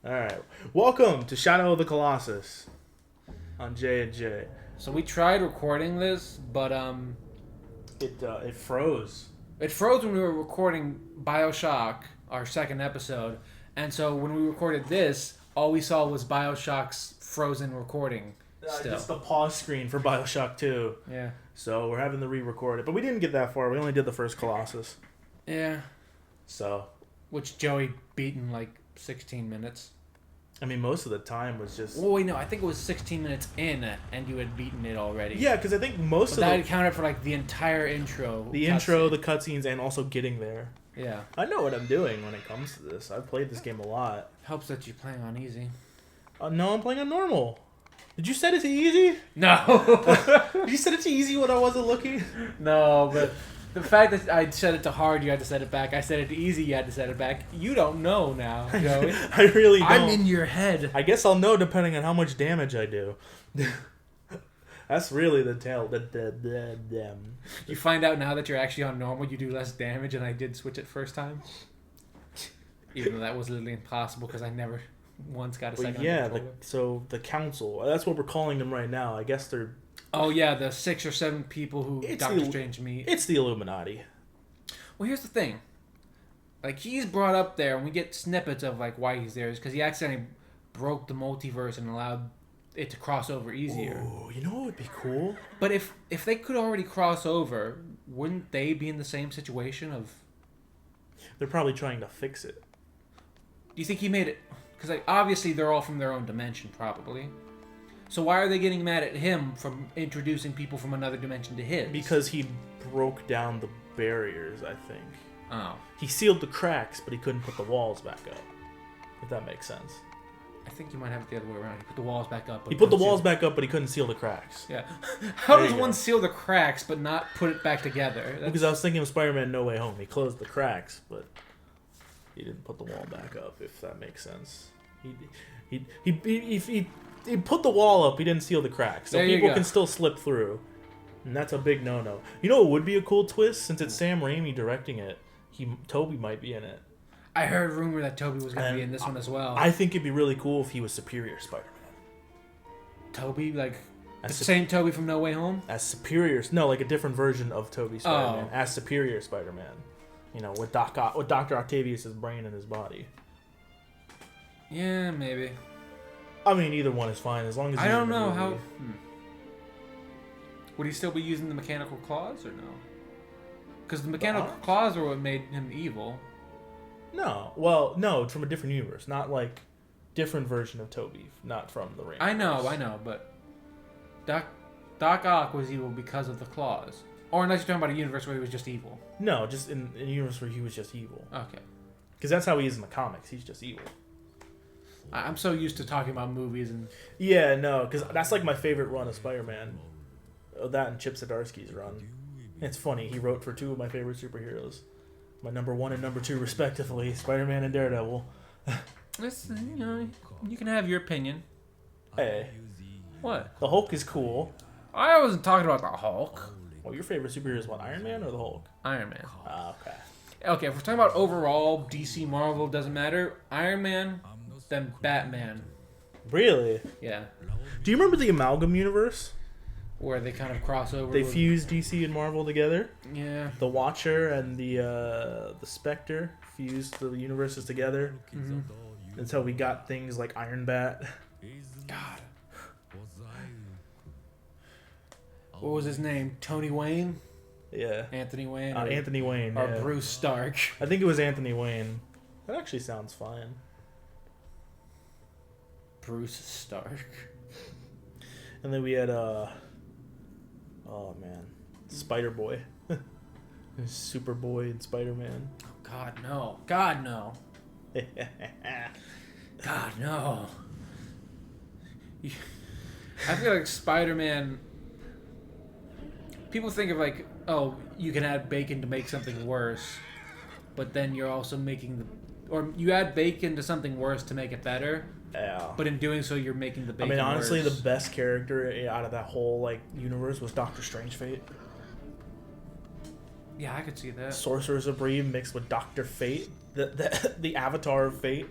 All right. Welcome to Shadow of the Colossus on J&J. So we tried recording this, but It froze. it froze when we were recording BioShock, our second episode, and so when we recorded this, all we saw was BioShock's frozen recording. Still, Just the pause screen for BioShock 2. yeah, So we're having to re-record it, but we didn't get that far. We only did the first Colossus. yeah, So, which Joey beat in like 16 minutes. I mean, most of the time was just... Oh wait, no, I think it was 16 minutes in, and you had beaten it already. Yeah, because I think most but of that the... accounted for like the entire intro. The intro, the cutscenes, and also getting there. Yeah, I know what I'm doing when it comes to this. I've played this game a lot. helps that you're playing on easy. No, I'm playing on normal. Did you set it to easy? No. Did you set it to easy when I wasn't looking? No, but the fact that I set it to hard, you had to set it back. I set it to easy, you had to set it back. You don't know now, Joey. I really don't. I'm in your head. I guess I'll know depending on how much damage I do. That's really the tell. You find out now that you're actually on normal, you do less damage, and I did switch it first time. Even though that was literally impossible because I never once got a second. Yeah, so the council. That's what we're calling them right now. I guess they're... Oh yeah, the 6 or 7 people who Doctor Strange meet. It's the Illuminati. Well, here's the thing. Like, he's brought up there, and we get snippets of like why he's there, is because he accidentally broke the multiverse and allowed it to cross over easier. Oh, you know what would be cool? But if they could already cross over, wouldn't they be in the same situation of... They're probably trying to fix it. Do you think he made it... Because like, obviously they're all from their own dimension, probably. So why are they getting mad at him from introducing people from another dimension to his? Because he broke down the barriers, I think. Oh. He sealed the cracks, but he couldn't put the walls back up. If that makes sense. I think you might have it the other way around. He put the walls back up. He put the walls back up, but he couldn't seal the cracks. Yeah. How There does you one go. seal the cracks but not put it back together? That's... Because I was thinking of Spider-Man No Way Home. He closed the cracks, but he didn't put the wall back up, if that makes sense. He put the wall up, he didn't seal the cracks. So There you people go. can still slip through. And that's a big no-no. You know what would be a cool twist? Since it's Sam Raimi directing it, Toby might be in it. I heard a rumor that Toby was going to And be in this one as well. I think it'd be really cool if he was Superior Spider-Man. Toby, like the As same Toby from No Way Home? As Superior... No, like a different version of Toby Spider-Man. Oh. As Superior Spider-Man. You know, with Dr. Octavius' brain in his body. Yeah, maybe. I mean, either one is fine, as long as he's I don't in the know movie. how... Would he still be using the mechanical claws or no? Because the mechanical arms? claws are what made him evil. No. Well, no, from a different universe. Not like different version of Toby. Not from the Raimi. I know, but Doc Ock was evil because of the claws. Or unless you're talking about a universe where he was just evil. No, just in a universe where he was just evil. Okay. Because that's how he is in the comics. He's just evil. I'm so used to talking about movies and... Yeah, no, because that's like my favorite run of Spider-Man. That and Chip Zdarsky's run. It's funny, he wrote for 2 of my favorite superheroes. My number 1 and number 2 respectively, Spider-Man and Daredevil. Listen, you know, you can have your opinion. Hey, What? the Hulk is cool. I wasn't talking about the Hulk. Well, your favorite superhero is what, Iron Man or the Hulk? Iron Man. Ah, okay. Okay, if we're talking about overall, DC, Marvel, doesn't matter. Iron Man, then Batman. Really? Yeah. Do you remember the Amalgam universe? Where they kind of cross over. They with- fused DC and Marvel together. Yeah. The Watcher and the Spectre fused the universes together. Mm-hmm. Until we got things like Iron Bat. God. What was his name? Tony Wayne? Yeah. Anthony Wayne? Anthony Wayne. Or Yeah. Bruce Stark? I think it was Anthony Wayne. That actually sounds fine. Bruce Stark. And then we had oh man, Spider-Boy. Superboy and Spider-Man. Oh, God, no. God, no. God, no. I feel like Spider-Man... People think of like, oh, you can add bacon to make something worse. But then you're also making the... Or you add bacon to something worse to make it better. Yeah. But in doing so, you're making the bacon I mean, honestly, worse. the best character out of that whole like universe was Doctor Strange Fate. Yeah, I could see that. Sorcerer Supreme mixed with Doctor Fate, the Avatar of Fate.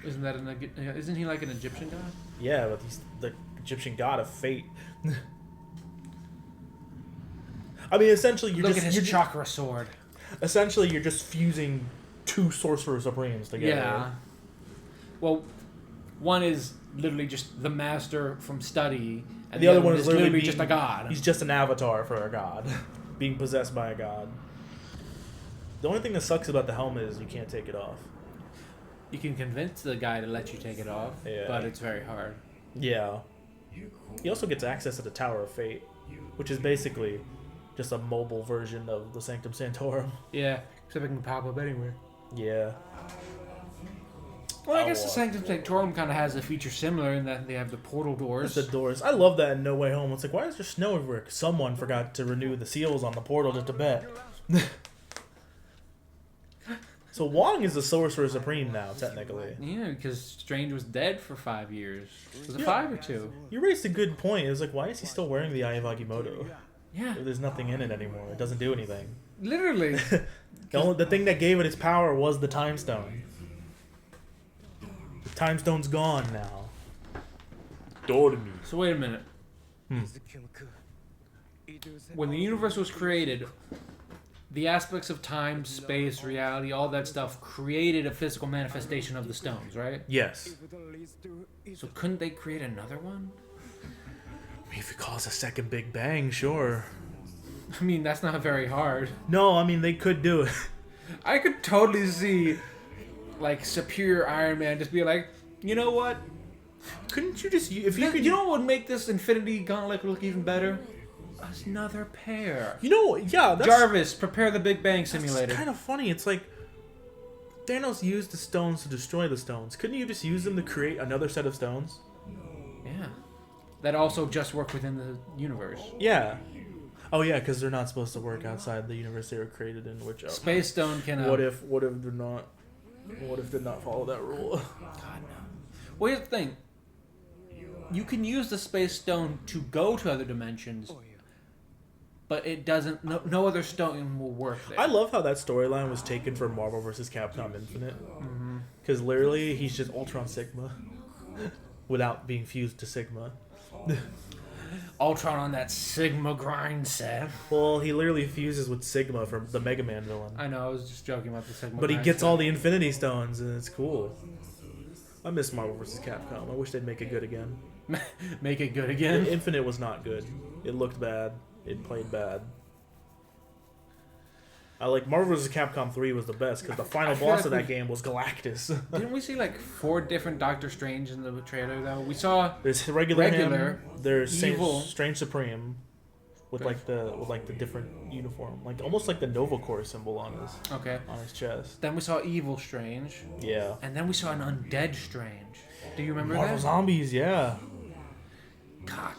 Isn't he like an Egyptian god? Yeah, but he's the Egyptian god of fate. I mean, essentially, Look at his chakra sword. Essentially, you're just fusing two Sorcerer Supremes together. Yeah. Well, one is literally just the master from study, and the other one is literally just a god. He's just an avatar for a god, being possessed by a god. The only thing that sucks about the helmet is you can't take it off. You can convince the guy to let you take it off, but it's very hard. Yeah. He also gets access to the Tower of Fate, which is basically just a mobile version of the Sanctum Sanctorum. Yeah, except it can pop up anywhere. Yeah. Well, I guess the Sanctum Sanctorum kind of has a feature similar in that they have the portal doors. The doors. I love that in No Way Home. It's like, why is there snow everywhere? 'Cause someone forgot to renew the seals on the portal to Tibet. So Wong is the Sorcerer Supreme now, technically. Yeah, because Strange was dead for 5 years. Was it 5 or 2? You raised a good point. It was like, why is he still wearing the Eye of Agamotto? Yeah. There's nothing in it anymore. It doesn't do anything. Literally. The thing that gave it its power was the Time Stone. The Time Stone's gone now. Dormi. So wait a minute. When the universe was created, the aspects of time, space, reality, all that stuff created a physical manifestation of the stones, right? Yes. So couldn't they create another one? I mean, if it calls a second Big Bang, sure. I mean, that's not very hard. No, I mean, they could do it. I could totally see, like, Superior Iron Man just be like, you know what? Couldn't you just... If you could... You know what would make this Infinity Gauntlet look even better? Another pair. You know, yeah, that's... Jarvis, prepare the Big Bang Simulator. It's kind of funny. It's like... Thanos used the stones to destroy the stones. Couldn't you just use them to create another set of stones? Yeah. That also just work within the universe. Yeah. Oh yeah, because they're not supposed to work outside the universe they were created in. Which Space Stone can. What if they're not? What if did not follow that rule? God no. Well, here's the thing. You can use the Space Stone to go to other dimensions, but it doesn't. No other stone will work there. I love how that storyline was taken for Marvel vs. Capcom Infinite. Because literally, he's just Ultron Sigma, without being fused to Sigma. Ultron on that Sigma grind set. Well, he literally fuses with Sigma from the Mega Man villain. I know, I was just joking about the Sigma. But he gets all the Infinity Stones, and it's cool. I miss Marvel vs. Capcom. I wish they'd make it good again. Make it good again? Infinite was not good. It looked bad. It played bad. I like Marvel vs. Capcom 3 was the best because the final boss of that game was Galactus. Didn't we see like 4 different Doctor Strange in the trailer though? We saw there's regular him, there's evil. Strange Supreme with like the different uniform, like almost like the Nova Corps symbol on his chest. Then we saw Evil Strange. Yeah. And then we saw an Undead Strange. Do you remember Marvel that? Zombies, yeah. God,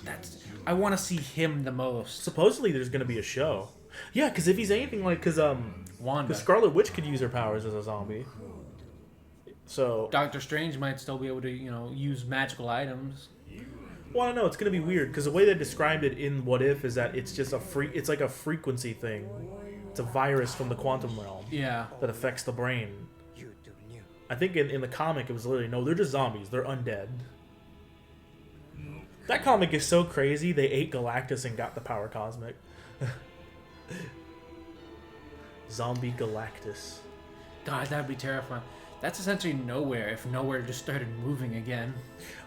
I want to see him the most. Supposedly there's gonna be a show. Yeah, because if he's anything like, Wanda, Scarlet Witch could use her powers as a zombie. So Doctor Strange might still be able to, use magical items. Well, I don't know. It's gonna be weird because the way they described it in What If is that it's just it's like a frequency thing. It's a virus from the quantum realm. Yeah. That affects the brain. I think in the comic it was literally no, they're just zombies. They're undead. That comic is so crazy. They ate Galactus and got the power cosmic. Zombie Galactus. God, that'd be terrifying. That's essentially Nowhere if Nowhere just started moving again.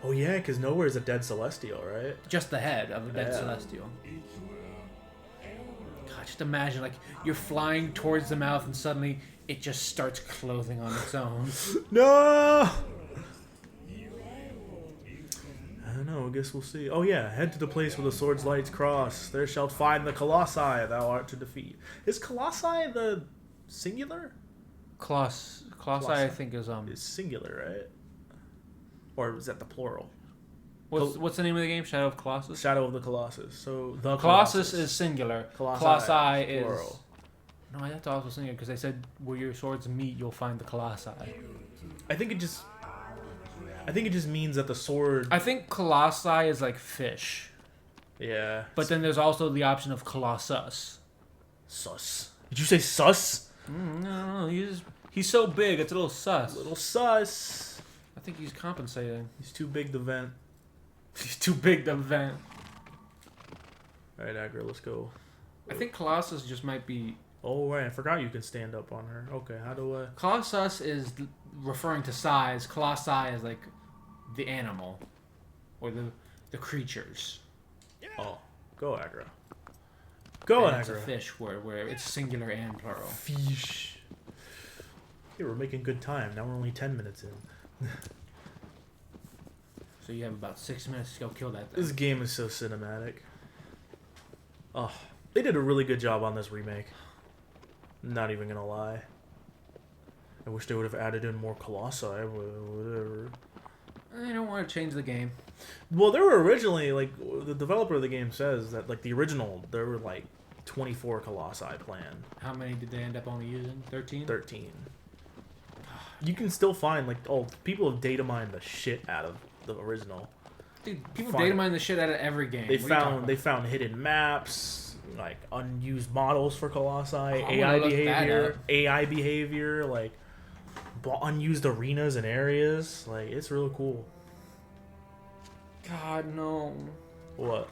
Oh yeah, because Nowhere is a dead celestial, right? Just the head of a dead celestial. God, just imagine like you're flying towards the mouth and suddenly it just starts clothing on its own. No! I don't know, I guess we'll see. Oh yeah, head to the place where the sword's lights cross. There shalt find the Colossi thou art to defeat. Is Colossi the singular? Colossi, I think, is singular, right? Or is that the plural? What's the name of the game? Shadow of Colossus? Shadow of the Colossus. So the Colossus is singular. Colossi is plural. No, that's also singular because they said where your swords meet, you'll find the Colossi. I think it just means that the sword... I think Colossi is like fish. Yeah. But then there's also the option of Colossus. Sus. Did you say sus? No, he's so big, it's a little sus. Little sus. I think he's compensating. He's too big to vent. He's too big to vent. Alright, Agra, let's go. I think Colossus just might be... Oh, right. I forgot you can stand up on her. Okay, how do I... Colossus is referring to size. Colossi is like the animal. Or the creatures. Oh, go Agra. Go and Agra. It's a fish where it's singular and plural. Fish. Hey, we're making good time. Now we're only 10 minutes in. So you have about 6 minutes to go kill that thing. This game is so cinematic. Oh, they did a really good job on this remake. Not even gonna lie. I wish they would have added in more Colossi, whatever. I don't want to change the game. Well, there were originally, like, the developer of the game says that, like, the original, there were, like, 24 Colossi planned. How many did they end up only using? 13? 13. You can still find, like, people have data mined the shit out of the original. Dude, people data mine the shit out of every game. They found hidden maps, like unused models for Colossi, AI behavior, like unused arenas and areas. Like, it's really cool. God, no. What?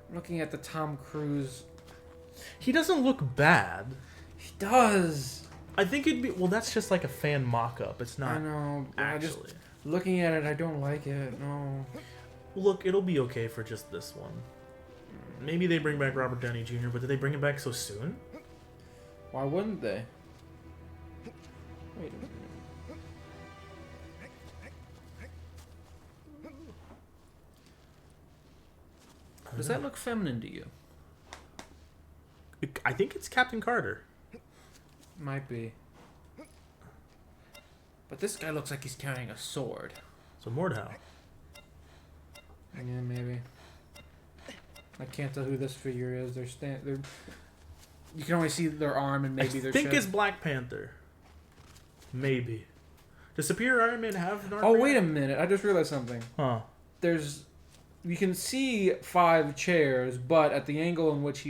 I'm looking at the Tom Cruise. He doesn't look bad. He does. I think it'd be... Well, that's just like a fan mock-up. It's not... I know. Actually. Just looking at it, I don't like it. No. Look, it'll be okay for just this one. Maybe they bring back Robert Downey Jr., but did they bring him back so soon? Why wouldn't they? Wait a minute. Does that look feminine to you? I think it's Captain Carter. Might be. But this guy looks like he's carrying a sword. So Mordhau. Yeah, maybe. I can't tell who this figure is. They're you can only see their arm and maybe their chest. I think it's Black Panther. Maybe. Does Superior Iron Man have an arm? Oh, wait a minute. I just realized something. Huh. You can see 5 chairs, but at the angle in which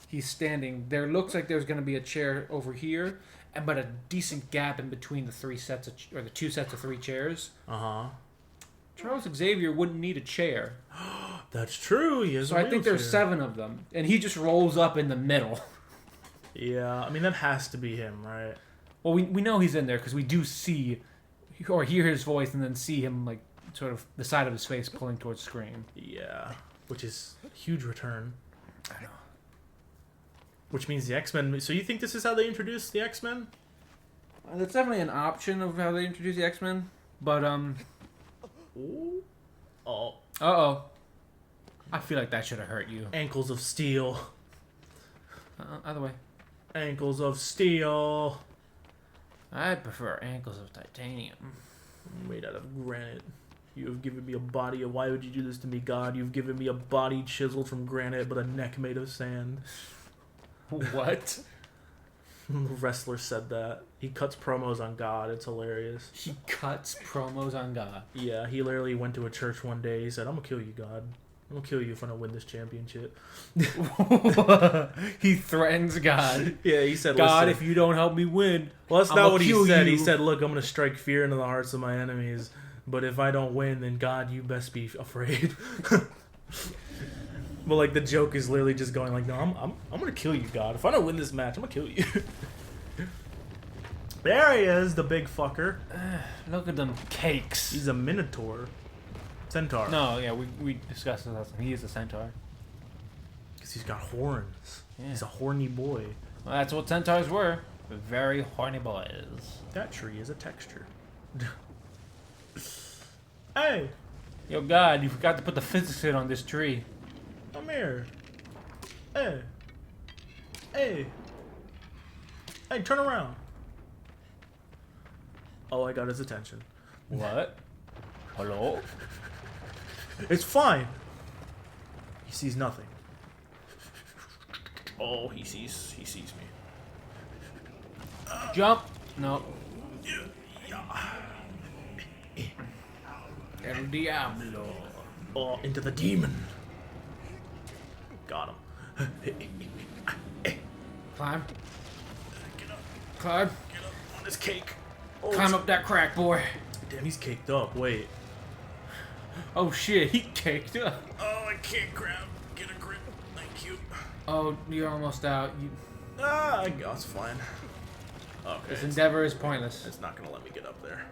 he's standing, there looks like there's going to be a chair over here, but a decent gap in between the 2 sets of 3 chairs. Uh-huh. Charles Xavier wouldn't need a chair. That's true. He has so I think there's 7 of them, and he just rolls up in the middle. Yeah, I mean, that has to be him, right? Well, we know he's in there because we do see or hear his voice and then see him, like, sort of the side of his face pulling towards screen. Yeah, which is a huge return. I know. Which means the X-Men... So you think this is how they introduce the X-Men? That's definitely an option of how they introduce the X-Men, but, Ooh. Oh. Uh-oh. I feel like that should have hurt you. Ankles of steel. Either way. Ankles of steel. I prefer ankles of titanium. Made out of granite. You have given me a body. Why would you do this to me, God? You've given me a body chiseled from granite, but a neck made of sand. What? The wrestler said that. He cuts promos on God. It's hilarious. He cuts promos on God. Yeah, he literally went to a church one day. He said, I'm going to kill you, God. I'm going to kill you if I don't win this championship. He threatens God. Yeah, he said, God, if you don't help me win, well, that's not what he said. You. He said, look, I'm going to strike fear into the hearts of my enemies. But if I don't win, then God, you best be afraid. But like the joke is literally just going like, no, I'm gonna kill you, God. If I don't win this match, I'm gonna kill you. There he is, the big fucker. Look at them cakes. He's a minotaur, centaur. No, yeah, we discussed this last time. He is a centaur because he's got horns. Yeah. He's a horny boy. Well, that's what centaurs were. Very horny boys. That tree is a texture. Hey! Yo, God, you forgot to put the physics hit on this tree. Come here. Hey. Hey. Hey, turn around. Oh, I got his attention. What? Hello? It's fine. He sees nothing. Oh, he sees me. Jump. No. El Diablo. Oh, into the demon. Got him. Climb. Get up. Climb. Get up on this cake. Oh, Climb up that crack, boy. Damn, he's caked up. Wait. Oh shit, he caked up. Oh, I can't grab. Get a grip. Thank you. Oh, you're almost out. I guess fine. Okay. This endeavor is pointless. It's not gonna let me get up there.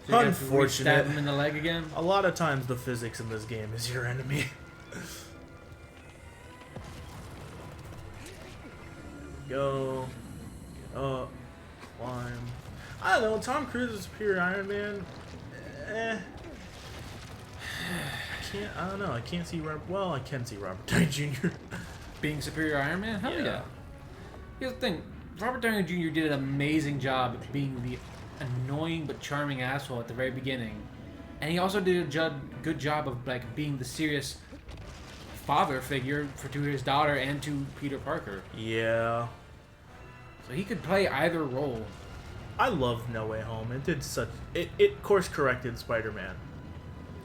So you have to Unfortunate. stab him in the leg again. A lot of times the physics in this game is your enemy. Go. Up. Climb. I don't know. Tom Cruise is superior Iron Man. I don't know. I can't see Robert. Well, I can see Robert Downey Jr. Being superior Iron Man? Hell yeah. Here's the thing. Robert Downey Jr. did an amazing job at being the annoying but charming asshole at the very beginning. And he also did a good job of like being the serious father figure to his daughter and to Peter Parker. Yeah. So he could play either role. I love No Way Home. It did such... It course-corrected Spider-Man.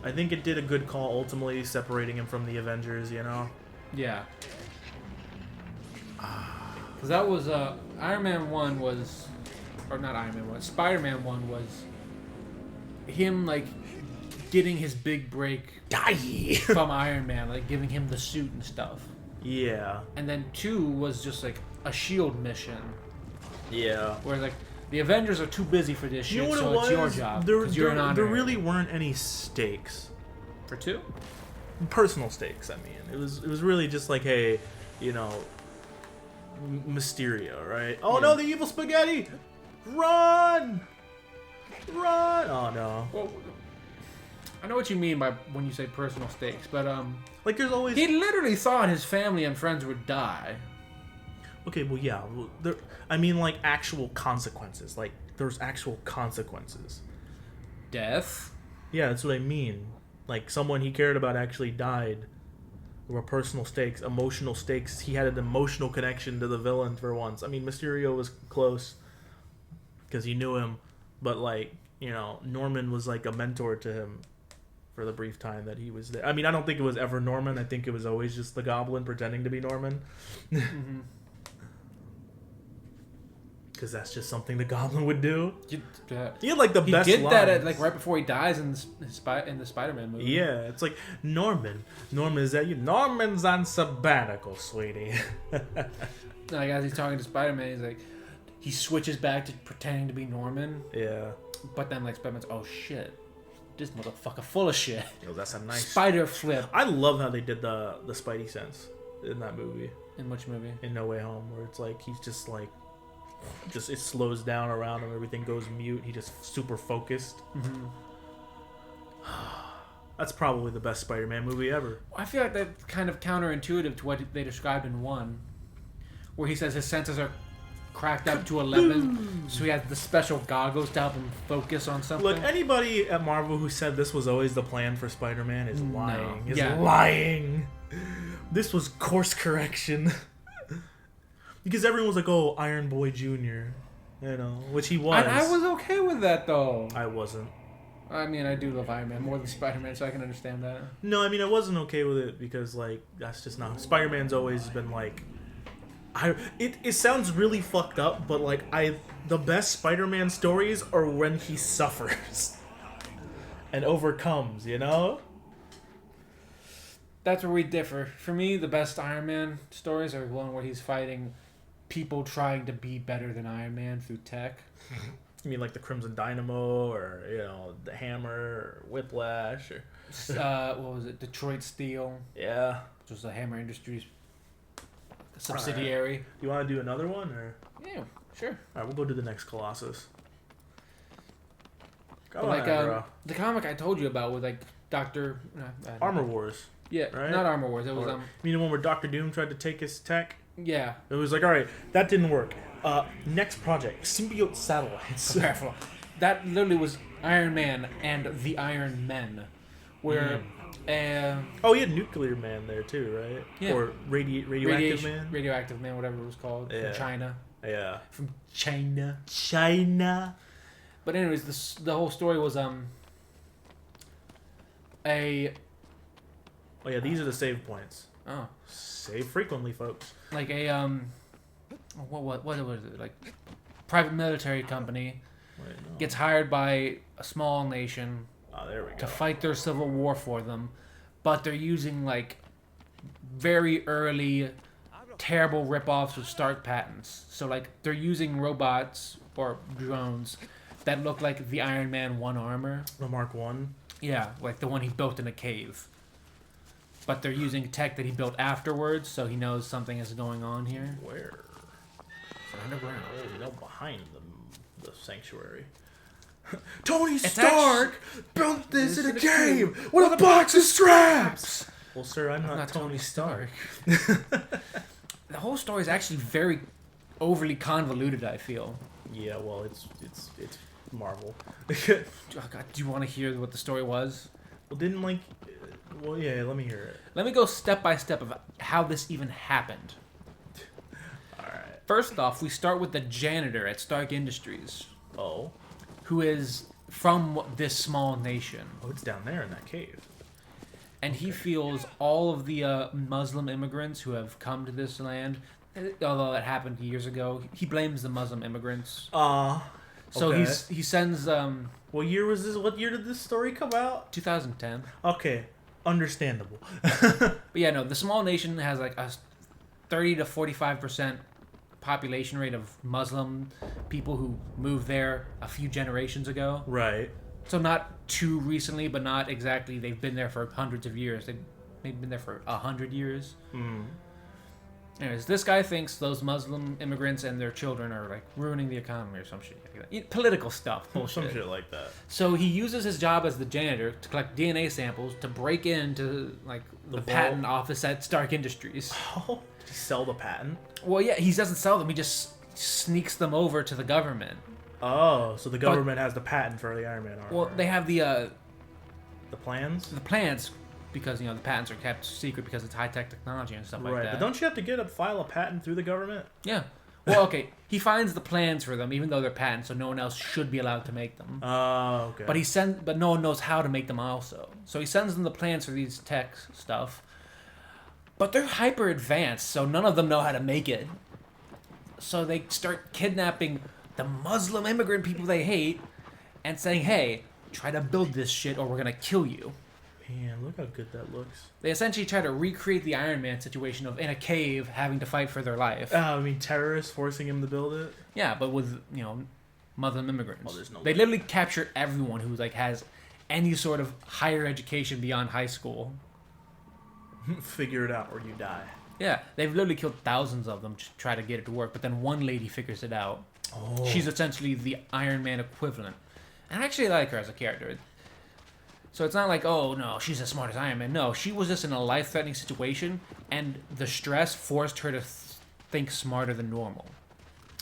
I think it did a good call, ultimately separating him from the Avengers, you know? Yeah. Because that was... Iron Man 1 was... Or not Iron Man 1. Spider-Man 1 was... him, like, getting his big break from Iron Man. Like, giving him the suit and stuff. Yeah. And then 2 was just, like, a S.H.I.E.L.D. mission. Yeah. Where, like... The Avengers are too busy for this shit, You know what so it was? it's your job. There really weren't any stakes. For 2? Personal stakes, I mean. It was really just like, hey, you know, Mysterio, right? Oh no, the evil spaghetti! Run! Run! Oh no. Well, I know what you mean by when you say personal stakes, but like there's always... He literally thought his family and friends would die. Okay, well, yeah. I mean, like, actual consequences. Like, there's actual consequences. Death? Yeah, that's what I mean. Like, someone he cared about actually died. There were personal stakes, emotional stakes. He had an emotional connection to the villain for once. I mean, Mysterio was close because he knew him. But, like, you know, Norman was, like, a mentor to him for the brief time that he was there. I mean, I don't think it was ever Norman. I think it was always just the Goblin pretending to be Norman. Mm-hmm. Because that's just something the Goblin would do. He had like the best did lines. that at, like right before he dies in the Spider-Man movie. Yeah, it's like Norman, is that you? Norman's on sabbatical, sweetie. Like as he's talking to Spider-Man, he's like, he switches back to pretending to be Norman. Yeah. But then like Spider-Man's, oh shit, this motherfucker full of shit. Yo, that's a nice spider flip. I love how they did the Spidey sense in that movie. In which movie? In No Way Home, where it's like he's just like. Just it slows down around him, everything goes mute. He just super focused. Mm-hmm. That's probably the best Spider-Man movie ever. I feel like that's kind of counterintuitive to what they described in 1, where he says his senses are cracked up to 11, so he has the special goggles to help him focus on something. Look, anybody at Marvel who said this was always the plan for Spider-Man is lying. Lying. This was course correction. Because everyone was like, oh, Iron Boy Jr., you know, which he was. And I was okay with that, though. I wasn't. I mean, I do love Iron Man more than Spider-Man, so I can understand that. No, I mean, I wasn't okay with it because, like, that's just not... Spider-Man's always been, like... It sounds really fucked up, but, like, the best Spider-Man stories are when he suffers and overcomes, you know? That's where we differ. For me, the best Iron Man stories are one where he's fighting people trying to be better than Iron Man through tech. You mean like the Crimson Dynamo, or you know, the Hammer, or Whiplash, or what was it? Detroit Steel. Yeah, which was the Hammer Industries subsidiary. Right. You want to do another one, or? Yeah, sure. All right, we'll go to the next Colossus. The comic I told you about with like Doctor Armor Wars. Yeah, right? Not Armor Wars. It was You mean the one where Dr. Doom tried to take his tech? Yeah. It was like, all right, that didn't work. Next project, symbiote satellites. Careful. That literally was Iron Man and the Iron Men, where. Oh, he had Nuclear Man there too, right? Yeah. Or Radioactive Man. Radioactive Man, whatever it was called. Yeah. From China. Yeah. From China. China. But anyways, the whole story was Oh yeah, these are the save points. Oh. Save frequently, folks. Like a what was it? Like private military company Wait, no. gets hired by a small nation There we go. to fight their civil war for them, but they're using like very early terrible rip-offs of Stark patents. So like they're using robots or drones that look like the Iron Man 1 armor. The Mark 1? Yeah, like the one he built in a cave. But they're using tech that he built afterwards, so he knows something is going on here. Where? Underground. No, behind the sanctuary. Tony Stark built this in a cave with a box of straps! Well, sir, I'm not Tony Stark. The whole story is actually very overly convoluted, I feel. Yeah, well, it's Marvel. Oh God, do you want to hear what the story was? Well, didn't like... Well, yeah, let me hear it. Let me go step by step of how this even happened. Alright. First off, we start with the janitor at Stark Industries. Oh. Who is from this small nation. Oh, it's down there in that cave. And he feels all of the Muslim immigrants who have come to this land, although that happened years ago, he blames the Muslim immigrants. So okay. he sends... What year was this? What year did this story come out? 2010. Okay. Understandable. But yeah, no, the small nation has like a 30 to 45% population rate of Muslim people who moved there a few generations ago. Right. So not too recently, but not exactly. They've been there for hundreds of years. They've been there for 100 years. Mm. Anyways, this guy thinks those Muslim immigrants and their children are like ruining the economy or some shit like that. Political stuff, bullshit. Some shit like that. So he uses his job as the janitor to collect DNA samples to break into like the patent office at Stark Industries. Oh, did he sell the patent? Well, yeah, he doesn't sell them. He just sneaks them over to the government. Oh, so the government has the patent for the Iron Man armor. Well, they have the plans? The plans, because, you know, the patents are kept secret because it's high-tech technology and stuff like that. Right, but don't you have to file a patent through the government? Yeah. Well, okay, he finds the plans for them, even though they're patents, so no one else should be allowed to make them. Oh, okay. But no one knows how to make them also. So he sends them the plans for these tech stuff. But they're hyper advanced, so none of them know how to make it. So they start kidnapping the Muslim immigrant people they hate and saying, hey, try to build this shit or we're gonna kill you. Man, look how good that looks. They essentially try to recreate the Iron Man situation of in a cave having to fight for their life. I mean, terrorists forcing him to build it? Yeah, but with, you know, Muslim immigrants. Well, there's no they way. literally capture everyone who like has any sort of higher education beyond high school. Figure it out or you die. Yeah, they've literally killed thousands of them to try to get it to work, but then one lady figures it out. Oh. She's essentially the Iron Man equivalent. And I actually like her as a character. So it's not like, oh, no, she's as smart as Iron Man. No, she was just in a life-threatening situation, and the stress forced her to think smarter than normal.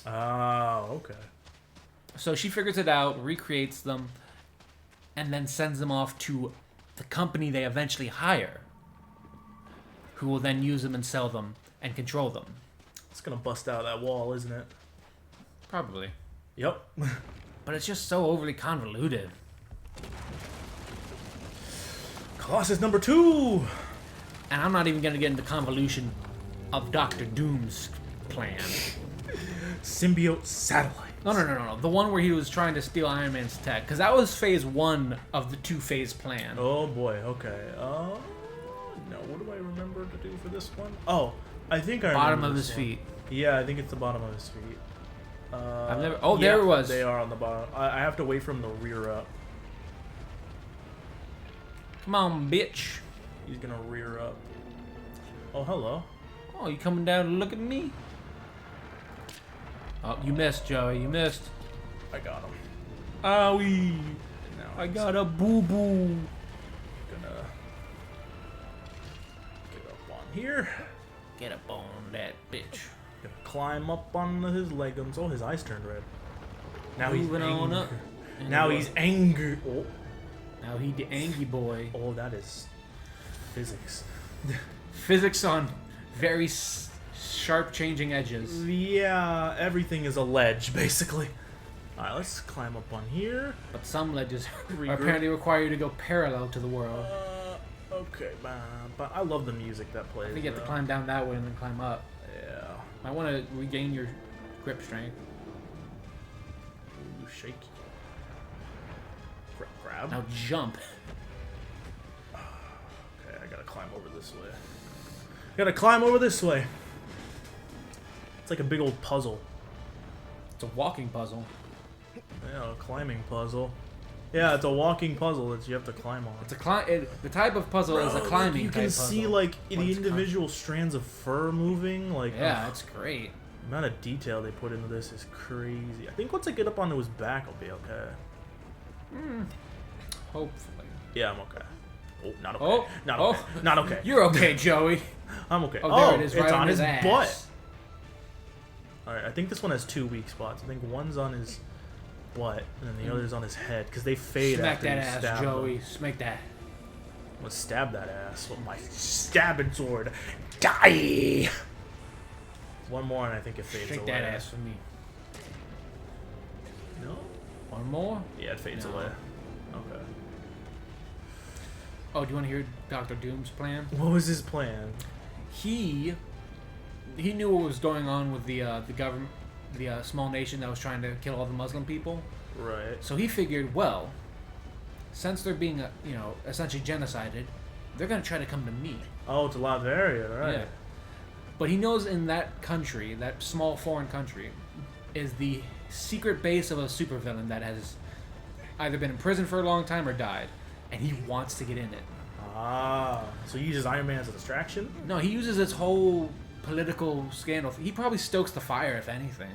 Oh, okay. So she figures it out, recreates them, and then sends them off to the company they eventually hire, who will then use them and sell them and control them. It's gonna bust out of that wall, isn't it? Probably. Yep. But it's just so overly convoluted. Colossus number 2! And I'm not even going to get into convolution of Doctor Doom's plan. Symbiote satellite. No. The one where he was trying to steal Iron Man's tech. Because that was phase 1 of the 2-phase plan. Oh boy, okay. No, what do I remember to do for this one? Oh, I think I remember Bottom of this his one. feet. Yeah, I think it's the bottom of his feet. I've never... Oh, there it was. They are on the bottom. I have to wait for him to rear up. Come on, bitch. He's gonna rear up. Oh, hello. Oh, you coming down to look at me? Oh, you missed, Joey. You missed. I got him. Owie. Now I got a boo-boo. Gonna get up on here. Get up on that bitch. Gonna climb up on his leggings. Oh, his eyes turned red. Now he's Moving on up. angry. Now he's angry. Oh. Now he the angry boy. Oh, that is physics. Physics on very sharp changing edges. Yeah, everything is a ledge, basically. Alright, let's climb up on here. But some ledges apparently require you to go parallel to the world. Okay, but I love the music that plays. I think you have to climb down that way and then climb up. Yeah. I want to regain your grip strength. Ooh, shaky. Grab. Now jump. Okay, I gotta climb over this way. Gotta climb over this way. It's like a big old puzzle. It's a walking puzzle. Yeah, a climbing puzzle. Yeah, it's a walking puzzle that you have to climb on. It's a the type of puzzle is a climbing. You can see puzzle. like the individual strands of fur moving. Like yeah, it's great. The amount of detail they put into this is crazy. I think once I get up onto his back, I'll be okay. Hopefully. Yeah, I'm okay. Oh, not okay. Oh, not okay. Not okay. You're okay, Joey. I'm okay. Oh, there it is. Right it's on his ass. butt. All right, I think this one has 2 weak spots. I think one's on his butt, and then the other's on his head, because they fade Smack after that you ass, stab Joey. them. Smack that. I'm gonna stab that ass with my stabbing sword. Die! One more, and I think it fades Shake away. that ass for me. No? One more? Yeah, it fades No. away. Okay. Oh, do you want to hear Dr. Doom's plan? What was his plan? He knew what was going on with the government, the small nation that was trying to kill all the Muslim people. Right. So he figured, well, since they're being, essentially genocided, they're gonna try to come to me. Oh, to Latveria, right. Yeah. But he knows in that country, that small foreign country, is the secret base of a supervillain that has either been in prison for a long time or died, and he wants to get in it. Ah, so he uses Iron Man as a distraction? No, he uses this whole political scandal. He probably stokes the fire, if anything.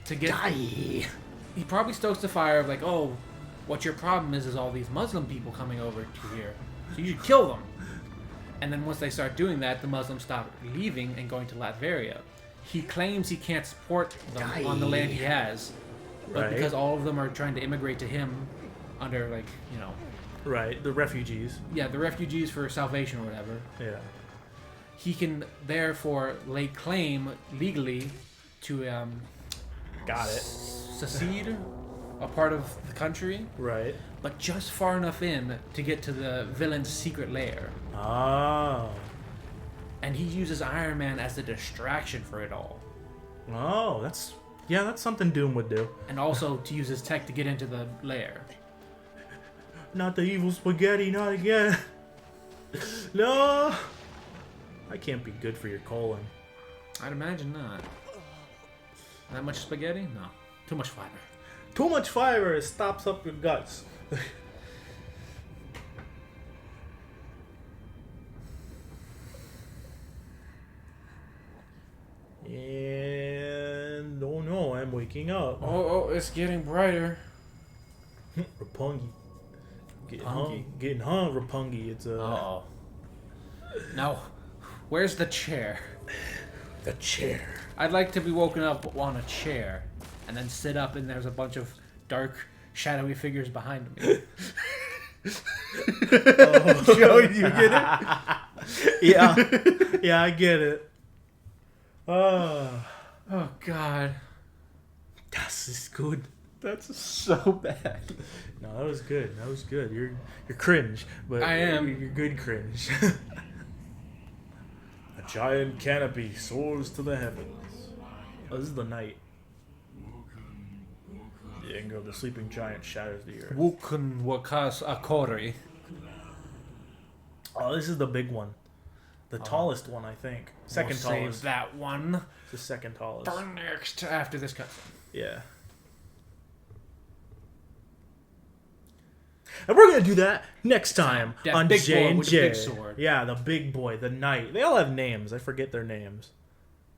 To get. Die! He probably stokes the fire of like, oh, what your problem is all these Muslim people coming over to here, so you should kill them. And then once they start doing that, the Muslims stop leaving and going to Latveria. He claims he can't support them on the land he has, but Right. because all of them are trying to immigrate to him under Right, the refugees. the refugees for salvation or whatever. Yeah. He can therefore lay claim legally to Got it. secede a part of the country, Right. but just far enough in to get to the villain's secret lair. Oh. And he uses Iron Man as the distraction for it all. Oh, that's something Doom would do. And also to use his tech to get into the lair. Not the evil spaghetti, not again. No. I can't be good for your colon. I'd imagine not. That much spaghetti? No. Too much fiber. Too much fiber, it stops up your guts. And oh no, I'm waking up. Oh, it's getting brighter. Rapungi. Getting Pungy. Getting hung, Rapungi. It's a Uh-oh. Now, where's the chair? the chair. I'd like to be woken up on a chair and then sit up and there's a bunch of dark, shadowy figures behind me. Oh, Joey, you get it? Yeah, I get it. Oh, God. Das is good. That's so bad. No, that was good. That was good. You're cringe, but I am. You're good cringe. A giant canopy soars to the heavens. Oh, this is the night. The anger of the sleeping giant shatters the earth. Wukun wakas akori. Oh, this is the big one. The tallest one, I think. Second We'll tallest. Save that one The second tallest. for next after this cut. Yeah. And we're gonna do that next time That on big J boy and with the J. big sword. Yeah, the big boy, the knight. They all have names. I forget their names,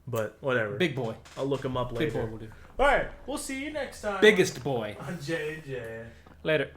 but whatever. Big boy. I'll look them up Big later. boy will do. All right, we'll see you next time. Biggest boy. On J and J. Later.